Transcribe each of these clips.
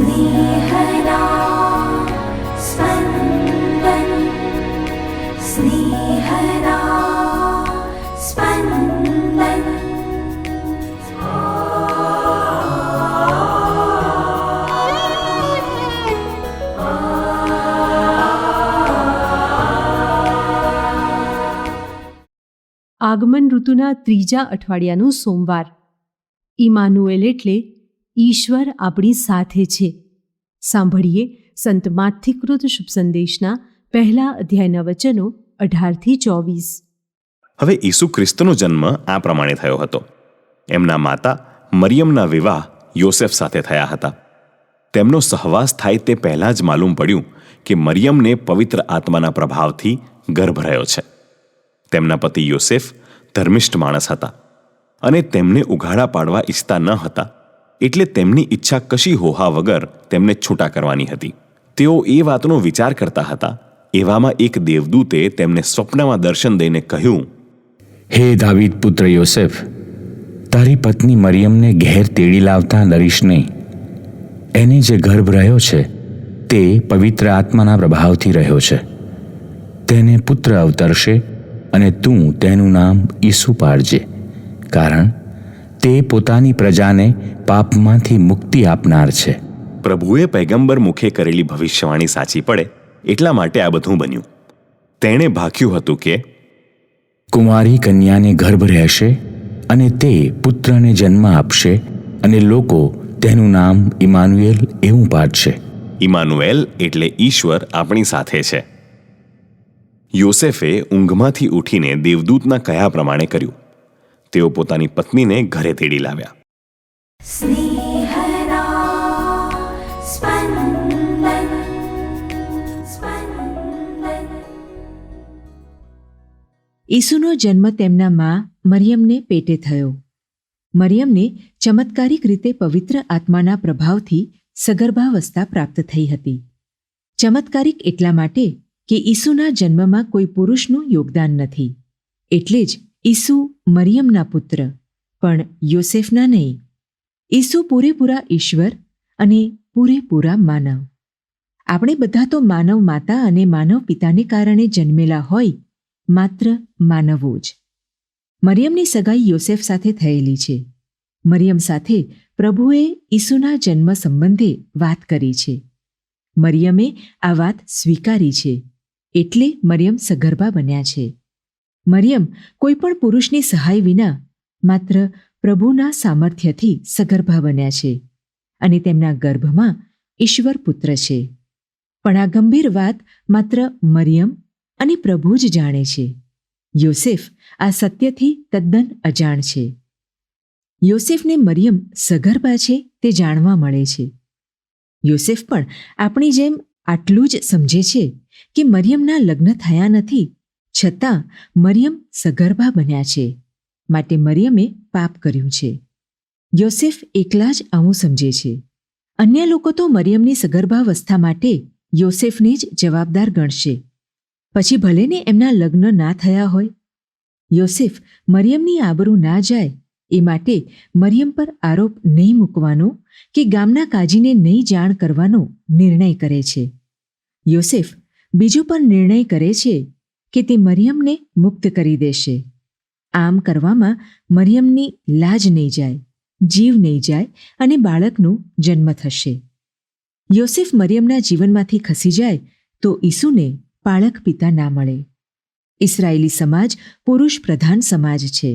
स्नेहदा स्पन्दन स्नेहदा स्पन्दन। આગમન ઋતુના ત્રીજા અઠવાડિયાનું સોમવાર. ઇમાનુએલ એટલે ઈશ્વર આપણી સાથે છે. સાંભળીએ સંત માથીકૃત શુભ સંદેશના પહેલા અધ્યાયના વચનો 18-24. હવે ઈસુ ખ્રિસ્તનો જન્મ આ પ્રમાણે થયો હતો. એમના માતા મરિયમના વિવાહ યોસેફ સાથે થયા હતા. તેમનો સહવાસ થાય તે પહેલાં જ માલુમ પડ્યું કે મરિયમને પવિત્ર આત્માના પ્રભાવથી ગર્ભ રહ્યો છે. તેમના પતિ યોસેફ ધર્મિષ્ઠ માણસ હતા અને તેમને ઉઘાડા પાડવા ઈચ્છતા ન હતા, એટલે તેમની ઈચ્છા કશી હોહા વગર તેમને છૂટા કરવાની હતી. તેઓ એ વાતનો વિચાર કરતા હતા. એવામાં એક દેવદૂતે તેમને સ્વપ્નમાં દર્શન દઈને કહ્યું, હે દાવીદ પુત્ર યોસેફ, તારી પત્ની મરિયમને ઘેર તેડી લાવતા ડરીશ નહીં. એને જે ગર્ભ રહ્યો છે તે પવિત્ર આત્માના પ્રભાવથી રહ્યો છે. તેને પુત્ર અવતરશે અને તું તેનું નામ ઈસુ પાડજે, કારણ તે પોતાની પ્રજાને પાપમાંથી મુક્તિ આપનાર છે. પ્રભુએ પૈગંબર મુખે કરેલી ભવિષ્યવાણી સાચી પડે એટલા માટે આ બધું બન્યું. તેણે ભાખ્યું હતું કે કુંવારી કન્યાને ગર્ભ રહેશે અને તે પુત્રને જન્મ આપશે અને લોકો તેનું નામ ઇમાનુએલ એવું પાડશે. ઇમાનુએલ એટલે ઈશ્વર આપણી સાથે છે. યોસેફે ઊંઘમાંથી ઉઠીને દેવદૂતના કહ્યા પ્રમાણે કર્યું. તેઓ પોતાની પત્નીને ઘરે તેડી લાવ્યા. स्नेहदा स्पन्दन स्पन्दन। ઈસુનો જન્મ તેમના મા મરિયમને પેટે થયો. મરિયમને ચમત્કારિક રીતે પવિત્ર આત્માના પ્રભાવથી સગર્ભાવસ્થા પ્રાપ્ત થઈ હતી. ચમત્કારિક એટલા માટે કે ઈસુના જન્મમાં કોઈ પુરુષનું યોગદાન નથી. એટલે જ ઈસુ મરિયમના પુત્ર, પણ યોસેફના નહીં. ઈસુ પૂરેપૂરા ઈશ્વર અને પૂરેપૂરા માનવ. આપણે બધા તો માનવ માતા અને માનવ પિતાને કારણે જન્મેલા હોય, માત્ર માનવો જ. મરિયમની સગાઈ યોસેફ સાથે થયેલી છે. મરિયમ સાથે પ્રભુએ ઈસુના જન્મ સંબંધે વાત કરી છે. મરિયમે આ વાત સ્વીકારી છે, એટલે મરિયમ સગર્ભા બન્યા છે. મરિયમ કોઈ પણ પુરુષની સહાય વિના માત્ર પ્રભુના સામર્થ્યથી સગર્ભા બન્યા છે અને તેમના ગર્ભમાં ઈશ્વર પુત્ર છે. પણ આ ગંભીર વાત માત્ર મરિયમ અને પ્રભુ જ જાણે છે. યોસેફ આ સત્યથી તદ્દન અજાણ છે. યોસેફને મરિયમ સગર્ભા છે તે જાણવા મળે છે. યોસેફ પણ આપણી જેમ આટલું જ સમજે છે કે મરિયમના લગ્ન થયા નથી, છતાં મરિયમ સગર્ભા બન્યા છે, માટે મરિયમે પાપ કર્યું છે. યોસેફ એકલા જ આવું સમજે છે. અન્ય લોકો તો મરિયમની સગર્ભાવસ્થા માટે યોસેફને જ જવાબદાર ગણશે, પછી ભલે ને એમના લગ્ન ના થયા હોય. યોસેફ મરિયમની આબરૂ ના જાય એ માટે મરિયમ પર આરોપ નહીં મૂકવાનો કે ગામના કાજીને નહીં જાણ કરવાનો નિર્ણય કરે છે. યોસેફ બીજો પણ નિર્ણય કરે છે કે તે મરિયમને મુક્ત કરી દેશે. આમ કરવામાં મરિયમની લાજ નહીં જાય, જીવ નહીં જાય અને બાળકનો જન્મ થશે. યોસેફ મરિયમના જીવનમાંથી ખસી જાય તો ઈસુને પાળક પિતા ના મળે. ઇસરાયેલી સમાજ પુરુષ પ્રધાન સમાજ છે.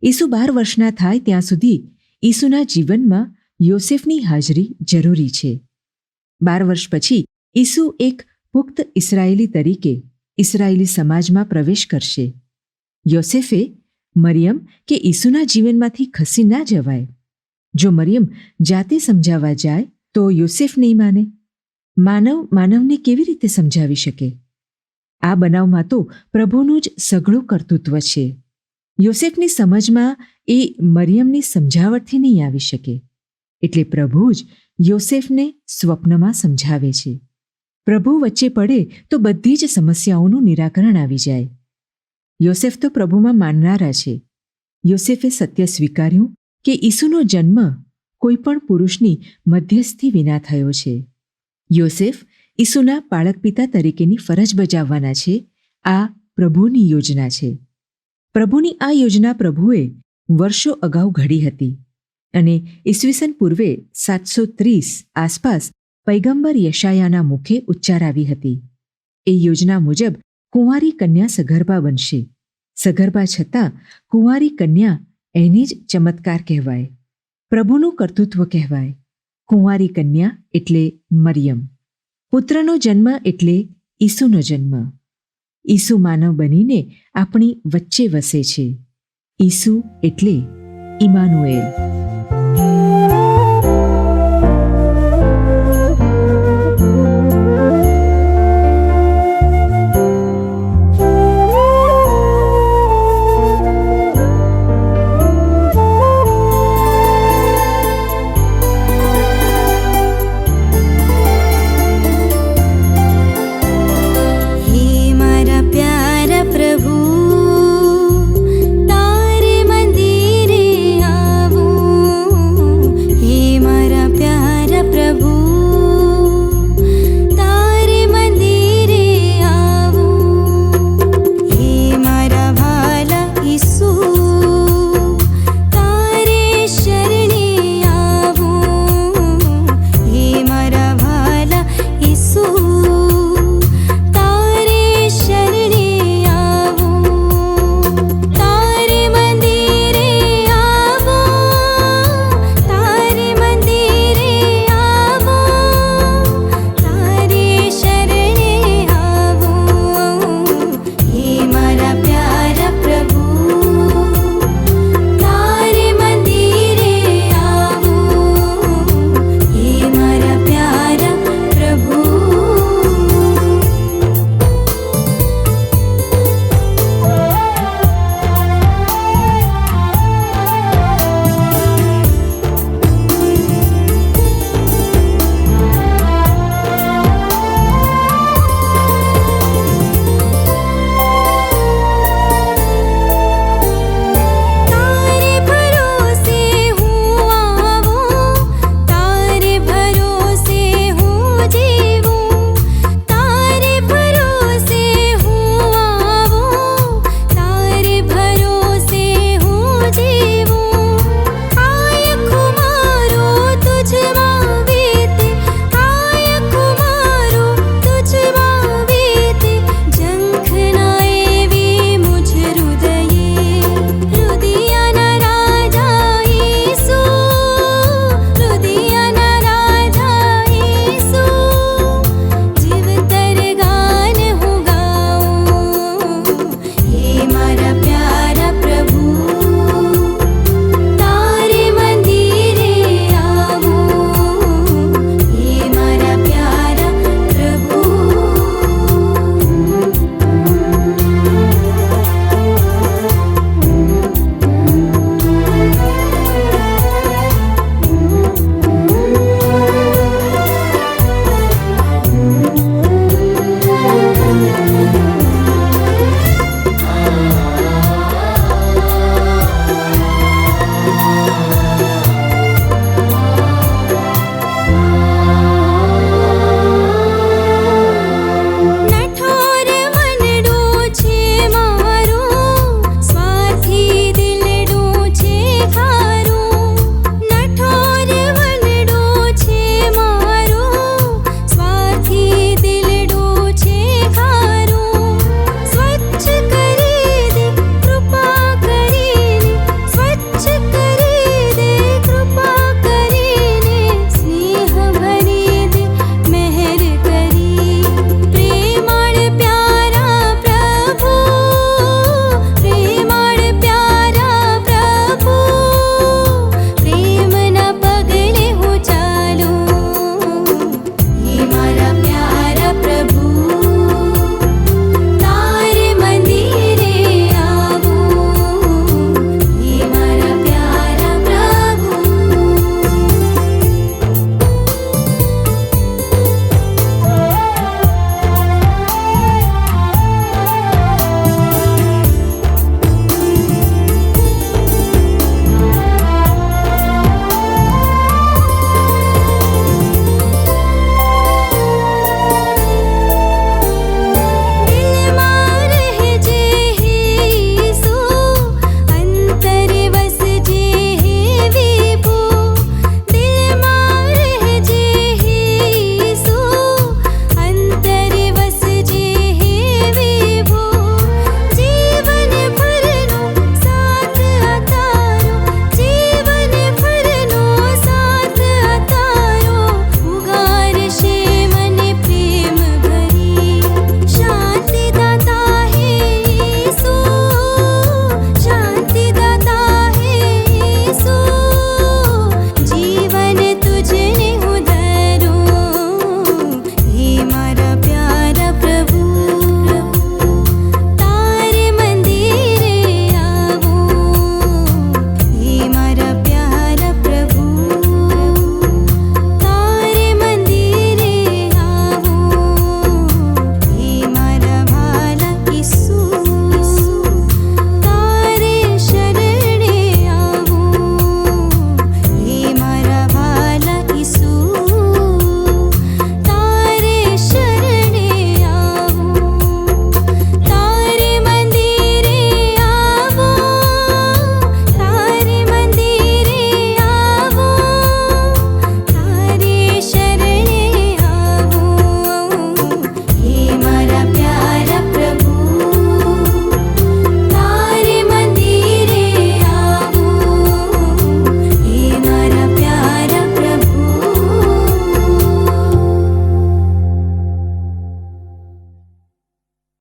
ઈસુ 12 વર્ષના થાય ત્યાં સુધી ઈસુના જીવનમાં યોસેફની હાજરી જરૂરી છે. 12 વર્ષ પછી ઈસુ એક પુખ્ત ઇસરાયેલી તરીકે ઇસરાયેલી સમાજમાં પ્રવેશ કરશે. યોસેફે મરિયમ કે ઈસુના જીવનમાંથી ખસી ના જવાય. જો મરિયમ જાતે સમજાવવા જાય તો યોસેફ નહીં માને. માનવ માનવને કેવી રીતે સમજાવી શકે? આ બનાવમાં તો પ્રભુનું જ સઘળું કર્તૃત્વ છે. યોસેફની સમજમાં એ મરિયમની સમજાવટથી નહીં આવી શકે, એટલે પ્રભુ જ યોસેફને સ્વપ્નમાં સમજાવે છે. પ્રભુ વચ્ચે પડે તો બધી જ સમસ્યાઓનું નિરાકરણ આવી જાય. યોસેફ તો પ્રભુમાં માનનારા છે. યોસેફે સત્ય સ્વીકાર્યું કે ઈસુનો જન્મ કોઈ પણ પુરુષની મધ્યસ્થી વિના થયો છે. યોસેફ ઈસુના પાળક પિતા તરીકેની ફરજ બજાવવાના છે. આ પ્રભુની યોજના છે. પ્રભુની આ યોજના પ્રભુએ વર્ષો અગાઉ ઘડી હતી અને ઈસવીસન પૂર્વે 730 આસપાસ પૈગંબર યશાયાના મુખે ઉચ્ચારાવી હતી. એ યોજના મુજબ કુંવારી કન્યા સગર્ભા બનશે. સગર્ભા છતાં કુંવારી કન્યા એને જ ચમત્કાર કહેવાય, પ્રભુનું કર્તૃત્વ કહેવાય. કુંવારી કન્યા એટલે મરિયમ. પુત્રનો જન્મ એટલે ઈસુનો જન્મ. ઈસુ માનવ બનીને આપણી વચ્ચે વસે છે. ઈસુ એટલે ઇમાનુએલ.